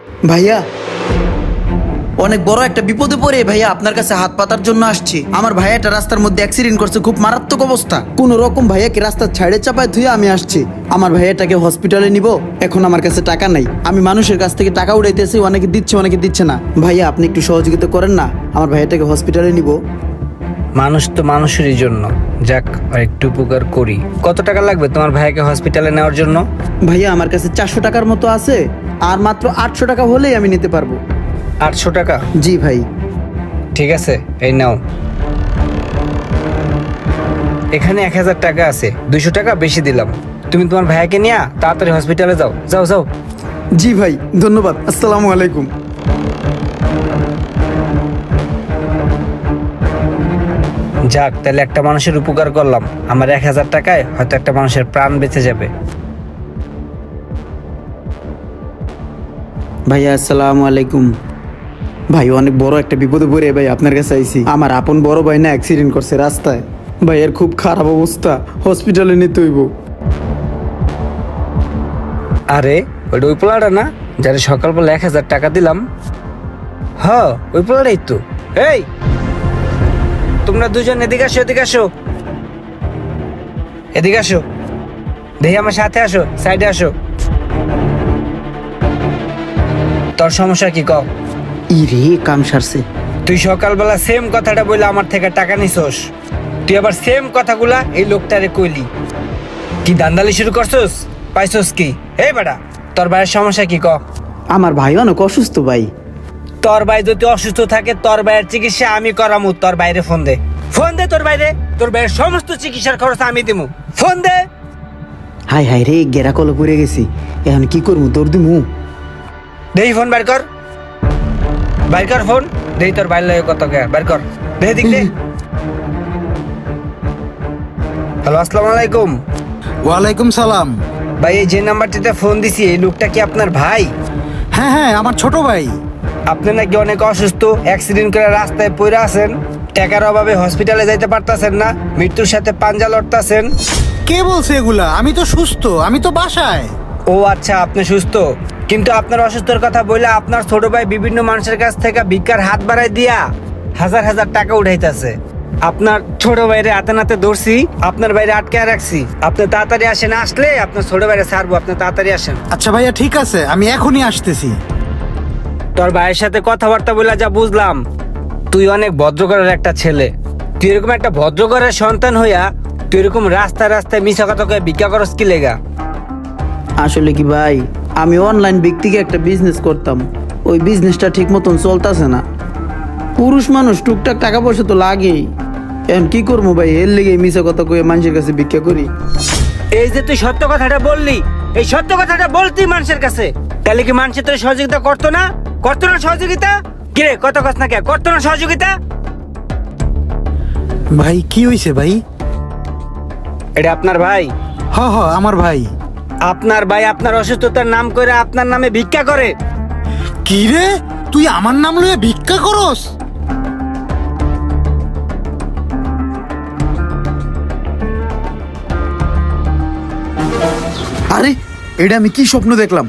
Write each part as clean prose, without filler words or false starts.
ভাইয়া অনেক বড় একটা বিপদে পড়ে ভাইয়া আপনার কাছে হাত পাতার জন্য আসছি। আমার ভাইয়াটা রাস্তার মধ্যে অ্যাক্সিডেন্ট করছে, খুব মারাত্মক অবস্থা। কোন রকম ভাইয়াকে রাস্তার ছাড়ে চাপায় ধুয়ে আমি আসছি। আমার ভাইয়াটাকে হসপিটালে নিব, এখন আমার কাছে টাকা নাই। আমি মানুষের কাছ থেকে টাকা উঠাইতেছি, অনেকে দিচ্ছে অনেকে দিচ্ছে না। ভাইয়া আপনি একটু সহযোগিতা করেন না, আমার ভাইয়াটাকে হসপিটালে নিব। মানুষ তো মানুষেরই জন্য, যাক আর একটু উপকার করি। কত টাকা লাগবে তোমার ভাইকে হসপিটালে নেওয়ার জন্য? ভাইয়া আমার কাছে 400 টাকার মতো আছে, আর মাত্র 800 টাকা হলেই আমি নিতে পারবো। 800 টাকা? জি ভাই। ঠিক আছে, এই নাও। এখানে 1000 টাকা আছে, 200 টাকা বেশি দিলাম। তুমি তোমার ভাইকে নিয়ে তাড়াতাড়ি হসপিটালে যাও, যাও যাও। জি ভাই, ধন্যবাদ। আসসালামু আলাইকুম। যাক, তাহলে একটা মানুষের উপকার করলাম। আমার 1000 টাকায় হয়তো একটা মানুষের প্রাণ বেঁচে যাবে। ভাইয়া আসসালামু আলাইকুম। ভাই অনেক বড় একটা বিপদে পড়ে ভাই আপনার কাছে আইছি। আমার আপন বড় ভাই না অ্যাক্সিডেন্ট করছে রাস্তায়। ভাইয়ের খুব খারাপ অবস্থা, হসপিটালে নিতে হইব। আরে ওই পোলাটা না, যারা সকালবেলা 1000 টাকা দিলাম? হ্যাঁ, ওই পোলাটাই তো। এই তোমরা দুজন এদিকে আসো, এদিকে আসো, এদিকে আসো। দেখি আমার সাথে আসো, সাইডে আসো। তোর সমস্যা কি কও? ইরে কাম সারছে। তুই সকালবেলা সেম কথাটা বলে আমার থেকে টাকা নিছস। তুই আবার সেম কথাগুলা এই লোকটারে কইলি। কি দান্দালি শুরু করছস? পাইছস কি? এই বেটা, তোর ভাইয়ের সমস্যা কি ক? আমার ভাই অনেক অসুস্থ ভাই। তোর ভাই যদি অসুস্থ থাকে, তোর ভাইয়ের চিকিৎসা আমি করামু। তোর বাইরে ফোন দে, ফোন দে তোর বাইরে। তোর ভাইয়ের সমস্ত চিকিৎসার খরচ আমি দিমু। ফোন দে। হাই হাই রে, গেরা কলে পড়ে গেছি, এখন কি করবো? তোর দিমু? দেই ফোন বাইর কর, বাইর কর ফোন। দেই তোর বাইর লাগে কত কে, বাইর কর। দে দিক দে। হ্যালো, আসসালামু আলাইকুম। ওয়ালাইকুম সালাম। ভাই, এই যে নাম্বারটিতে ফোন দিছি, এই লোকটা কি আপনার ভাই? হ্যাঁ হ্যাঁ, আমার ছোট ভাই। আপনি নাকি অনেক অসুস্থ, অ্যাক্সিডেন্ট করে রাস্তায় পড়ে আছেন, টাকার অভাবে হসপিটালে যাইতে পারতাছেন না, মৃত্যুর সাথে পাঞ্জা লড়তাছেন। কে বলছে এগুলা? আমি তো সুস্থ, আমি তো বাসায়। ও আচ্ছা, আপনি সুস্থ, কিন্তু আপনার অসুস্থর কথা বলে আপনার ছোট ভাই বিভিন্ন মানুষের কাছ থেকে ভিক্ষার হাত বাড়াই দিয়া হাজার হাজার টাকা উঠাইতেছে। আপনার ছোট ভাইরে হাতে নাতে ধরছি, আপনার বাইরে আটকে রাখছি। আপনি তাড়াতাড়ি আসেন, আসলে আপনার ছোট ভাইরে ছাড়বো। আপনি তাড়াতাড়ি আসেন। আচ্ছা ভাইয়া, ঠিক আছে, আমি এখনই আসতেছি। তোর ভাইয়ের সাথে কথাবার্তা বলে যা বুঝলাম, তুই অনেক ভদ্রঘরের একটা ছেলে। তুই এরকম একটা ভদ্রঘরের সন্তান হইয়া তুই এরকম রাস্তায় রাস্তায় মিশা কথা কয়ে ভিক্ষা করস কি লেগা? আসলে কি ভাই, আমি অনলাইন ব্যক্তিকে একটা বিজনেস করতাম, ওই বিজনেসটা ঠিক মতন চলতেছে না। পুরুষ মানুষ টুকটাক টাকা পয়সা তো লাগেই। এখন কি করবো ভাই, এর লেগে মিশা কথা কয়ে মানুষের কাছে ভিক্ষা করি। এই যে তুই সত্য কথাটা বললি, এই সত্য কথাটা বলতি মানুষের কাছে, তাহলে কি মানুষের তোর সহযোগিতা করতো না? করতো না সহযোগিতা? কিরে, কত কথা না কে, করতো না সহযোগিতা? ভাই কি হইছে ভাই? এটা আপনার ভাই? হ হ, আমার ভাই। আপনার ভাই আপনার অসুস্থতার নাম করে আপনার নামে ভিক্ষা করে? কি রে, তুই আমার নাম লইয়া ভিক্ষা করস? আরে এটা আমি কি স্বপ্ন দেখলাম?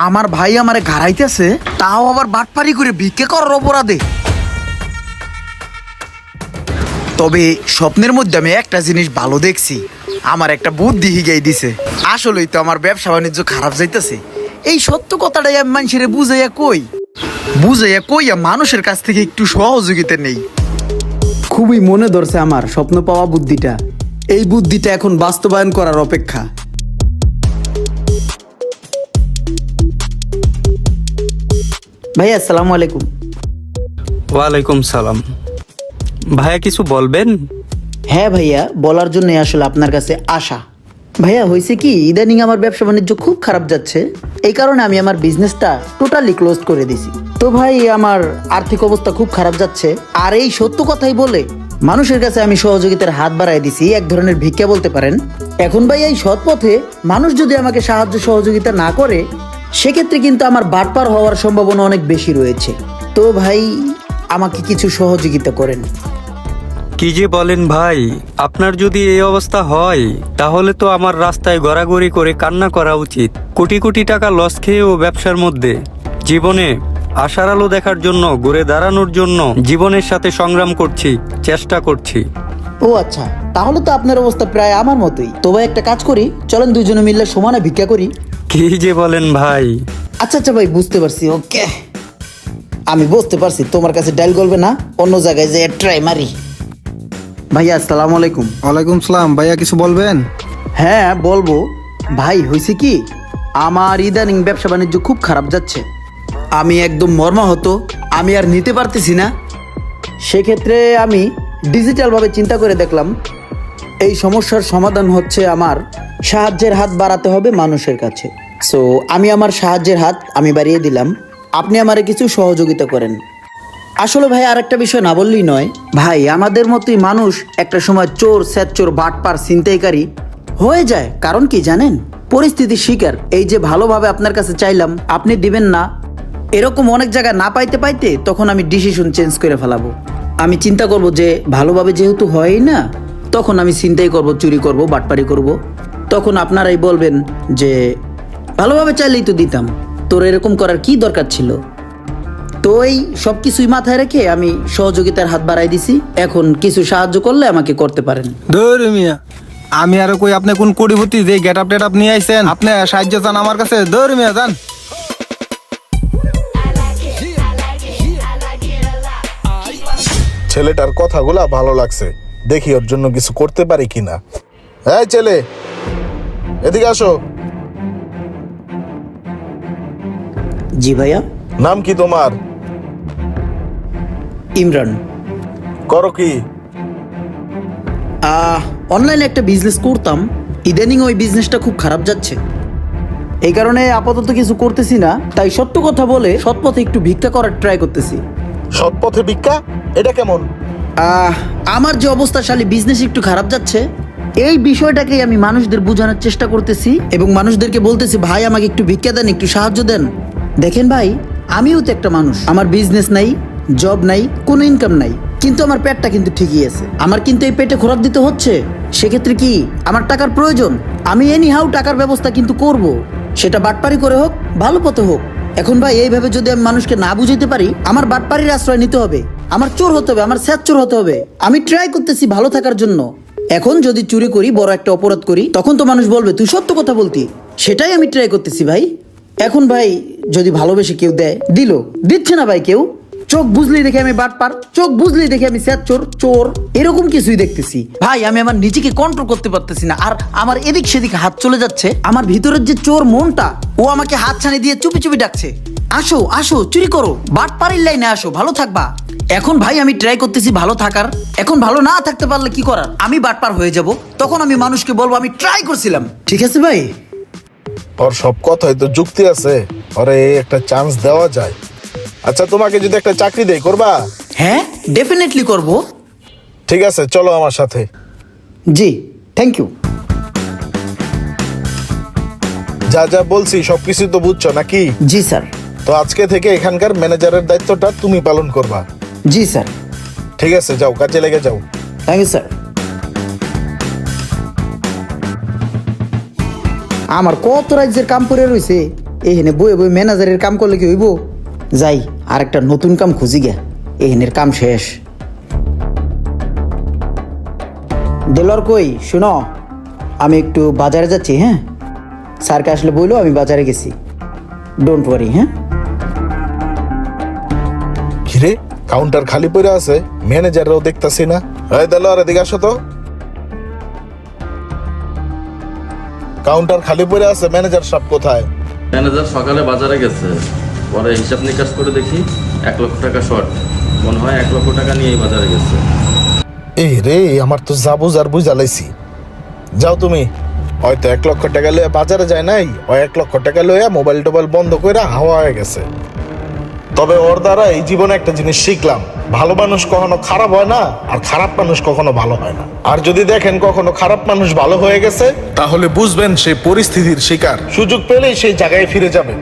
আমার ভাই আমারে ঘাড়াইতেছে, তাও আবার বাটপারি করে ভিক্ষে করার অপরাধে। তবে স্বপ্নের মধ্যে আমি একটা জিনিস ভালো দেখছি, আমার একটা বুদ্ধি হিগাই দিছে। আসলেই তো আমার ব্যবসা বাণিজ্য খারাপ যাইতেছে। এই সত্য কথাটাই আমি মানুষের বুঝাইয়া কইয়া মানুষের কাছ থেকে একটু সহযোগিতা নেই। খুবই মনে ধরছে আমার স্বপ্ন পাওয়া বুদ্ধিটা। এই বুদ্ধিটা এখন বাস্তবায়ন করার অপেক্ষা। ভাইয়া আসসালামু আলাইকুম। ওয়ালাইকুম সালাম। ভাইয়া কিছু বলবেন? হ্যাঁ ভাইয়া, বলার জন্য আসলে আপনার কাছে আসা। ভাইয়া হয়েছে কি, ইদানিং আমার ব্যবসা বাণিজ্য খুব খারাপ যাচ্ছে, এই কারণে আমি আমার বিজনেসটা টোটালি ক্লোজ করে দিছি। তো ভাই আমার আর্থিক অবস্থা খুব খারাপ যাচ্ছে, আর এই সত্য কথাই বলে মানুষের কাছে আমি সহযোগিতার হাত বাড়াই দিছি, এক ধরনের ভিক্ষা বলতে পারেন। এখন ভাই এই সৎ পথে মানুষ যদি আমাকে সাহায্য সহযোগিতা না করে, সেক্ষেত্রে কিন্তু আমার বাটপার হওয়ার সম্ভাবনা অনেক বেশি রয়েছে। তো ভাই আমাকে কিছু সহযোগিতা করেন। কি যে বলেন ভাই, আপনার যদি এই অবস্থা হয় তাহলে তো আমার রাস্তায় গড়াগড়ি করে কান্না করা উচিত। কোটি কোটি টাকা লস খেয়েও ব্যবসার মধ্যে জীবনে আশার আলো দেখার জন্য, ঘুরে দাঁড়ানোর জন্য জীবনের সাথে সংগ্রাম করছি, চেষ্টা করছি। ও আচ্ছা, তাহলে তো আপনার অবস্থা প্রায় আমার মতোই। তো ভাই একটা কাজ করি, চলেন দুজনে মিললে সমানে ভিক্ষা করি। কি যে বলেন ভাই! আচ্ছা আচ্ছা ভাই, বুঝতে পারছি। ওকে, আমি বুঝতে পারছি তোমার কাছে ডাইল করবে না, অন্য জায়গায় যে ট্রাই মারি। ভাইয়া আসসালামু আলাইকুম। ওয়ালাইকুম সালাম। ভাইয়া কিছু বলবেন? হ্যাঁ বলবো। ভাই হয়েছে কি, আমার ইদানিং ব্যবসা বাণিজ্য খুব খারাপ যাচ্ছে। আমি একদম মর্মাহত, আমি আর নিতে পারতেছি না। সেক্ষেত্রে আমি ডিজিটালভাবে চিন্তা করে দেখলাম এই সমস্যার সমাধান হচ্ছে আমার সাহায্যের হাত বাড়াতে হবে মানুষের কাছে। সো আমি আমার সাহায্যের হাত আমি বাড়িয়ে দিলাম, আপনি আমারে কিছু সহযোগিতা করেন। আসলে ভাই আরেকটা বিষয় না বললেই নয় ভাই, আমাদের মতোই মানুষ একটা সময় চোর, স্যাচ্চোর, বাটপার, ছিনতাইকারী হয়ে যায়। কারণ কি জানেন, পরিস্থিতির শিকার। এই যে ভালোভাবে আপনার কাছে চাইলাম, আপনি দিবেন না, এরকম অনেক জায়গায় না পাইতে পাইতে তখন আমি ডিসিশন চেঞ্জ করে ফেলাবো। আমি চিন্তা করব যে ভালোভাবে যেহেতু হয়ই না, তখন আমি ছিনতাই করব, চুরি করব, বাটপারি করব। তখন আপনারাই বলবেন যে ভালোভাবে চাইলেই তো দিতাম, তোর এরকম করার কি দরকার ছিল। তো এই সব কিছুই মাথায় রেখে আমি সহযোগিতার হাত বাড়াই দিছি। এখন কিছু সাহায্য করলে আমাকে করতে পারেন। ধর মিয়া, আমি আর কই আপনি কোন কোটিপতি যে গেট আপ টেট আপ নিয়ে আইছেন? আপনি সাহায্য চান আমার কাছে? ধর মিয়া যান। ছেলেটার কথাগুলা ভালো লাগছে, দেখি ওর জন্য কিছু করতে পারি কিনা। এই ছেলে, এদিকে আসো। জি ভাইয়া। নাম কি তোমার? ইমরান। করো কি? অনলাইনে একটা বিজনেস করতাম, ইদানিং ওই বিজনেসটা খুব খারাপ যাচ্ছে। এই কারণে আপাতত কিছু করতেছি না, তাই সত্য কথা বলে সৎ পথে একটু ভিক্ষা করার ট্রাই করতেছি। সৎ পথে ভিক্ষা? এটা কেমন? আমার যে অবস্থা শালী, বিজনেস একটু খারাপ যাচ্ছে, এই বিষয়টাকে আমি মানুষদের বোঝানোর চেষ্টা করতেছি এবং মানুষদেরকে বলতেছি ভাই আমাকে একটু ভিক্ষা দেন, একটু সাহায্য দেন। দেখেন ভাই, আমিও তো একটা মানুষ, আমার বিজনেস নাই, জব নাই, কোনো ইনকাম নাই, কিন্তু আমার পেটটা কিন্তু ঠিকই আছে। আমার কিন্তু এই পেটে খোরাক দিতে হচ্ছে। সেক্ষেত্রে কি আমার টাকার প্রয়োজন, আমি এনিহাউ টাকার ব্যবস্থা কিন্তু করব, সেটা বাটপারি করে হোক, ভালো পথে হোক। এখন ভাই এইভাবে যদি আমি মানুষকে না বুঝাইতে পারি, আমার বাটপারির আশ্রয় নিতে হবে, আমার চোর হতে হবে, আমার স্যাচ চোর হতে হবে। আমি ট্রাই করতেছি ভালো থাকার জন্য। এখন যদি চুরি করি, বড় একটা অপরাধ করি, তখন তো মানুষ বলবে তুই সত্য কথা বলতি। সেটাই আমি ট্রাই করতেছি ভাই। এখন ভাই যদি ভালোবেসে কেউ দেয়, দিল, দিচ্ছে না ভাই কেউ, চোখ বুঝলেই দেখে আমি বাটপার, চোখ বুঝলেই দেখে আমি স্যাচ চোর, চোর, এরকম কিছুই দেখতেছি ভাই। আমি আমার নিজেকে কন্ট্রোল করতে পারতেছি না, আর আমার এদিক সেদিক হাত চলে যাচ্ছে। আমার ভিতরের যে চোর মনটা, ও আমাকে হাত ছানি দিয়ে চুপি চুপি ডাকছে, আসো আসো চুরি করো, বাটপাড়ির লাইনে আসো, ভালো থাকবা। এখন ভাই আমি ট্রাই করতেছি ভালো থাকার। এখন ভালো না থাকতে পারলে কি করার, আমি বাটপার হয়ে যাব। তখন আমি মানুষকে বলবো আমি ট্রাই করছিলাম। ঠিক আছে ভাই? ওর সব কথাই তো যুক্তি আছে, ওরে একটা চান্স দেওয়া যায়। আচ্ছা, তোমাকে যদি একটা চাকরি দেই, করবা? হ্যাঁ, ডেফিনেটলি করব। ঠিক আছে, চলো আমার সাথে। জি, থ্যাংক ইউ। যা যা বলছি সবকিছু তো বুঝছো নাকি? জি স্যার। তো আজকে থেকে এখানকার ম্যানেজারের দায়িত্বটা তুমি পালন করবা। জি স্যার। ঠিক আছে, যাও, কাজে লেগে যাও। Thank you sir. আমার কত রাজ্যের কাম করে রয়েছে, এখানে বই বই ম্যানেজারের কাম করলে কি হইব? যাই, আর একটা নতুন কাম খুঁজি গে, এখানের কাম শেষ। দেলর কই, শুনো, আমি একটু বাজারে যাচ্ছি। হ্যাঁ, স্যারকে আসলে বললো আমি বাজারে গেছি, ডোন্ট ওয়ারি। হ্যাঁ। কিরে, কাউন্টার খালি পড়ে আছে, ম্যানেজাররাও দেখতাছি না। এই দেলোয়ার, এদিকে আসো তো। কাউন্টার খালি পড়ে আছে, ম্যানেজার সব কোথায়? ম্যানেজার সকালে বাজারে গেছে, পরে হিসাব নিকাশ করে দেখি 1 লক্ষ টাকা শর্ট। মনে হয় 1 লক্ষ টাকা নিয়েই বাজারে গেছে। এই রে, আমার তো যা বুঝার বুঝালাইছি। যাও তুমি। হয়তো 1 লক্ষ টাকা লইয়া বাজারে যায় নাই, ওই 1 লক্ষ টাকা লইয়া মোবাইল টোবাইল বন্ধ করে হাওয়া হয়ে গেছে। তবে ওর দ্বারা এই জীবনে একটা জিনিস শিখলাম, ভালো মানুষ কখনো খারাপ হয় না, আর খারাপ মানুষ কখনো ভালো হয় না। আর যদি দেখেন কখনো খারাপ মানুষ ভালো হয়ে গেছে, তাহলে বুঝবেন সে পরিস্থিতির শিকার, সুযোগ পেলেই সেই জায়গায় ফিরে যাবে।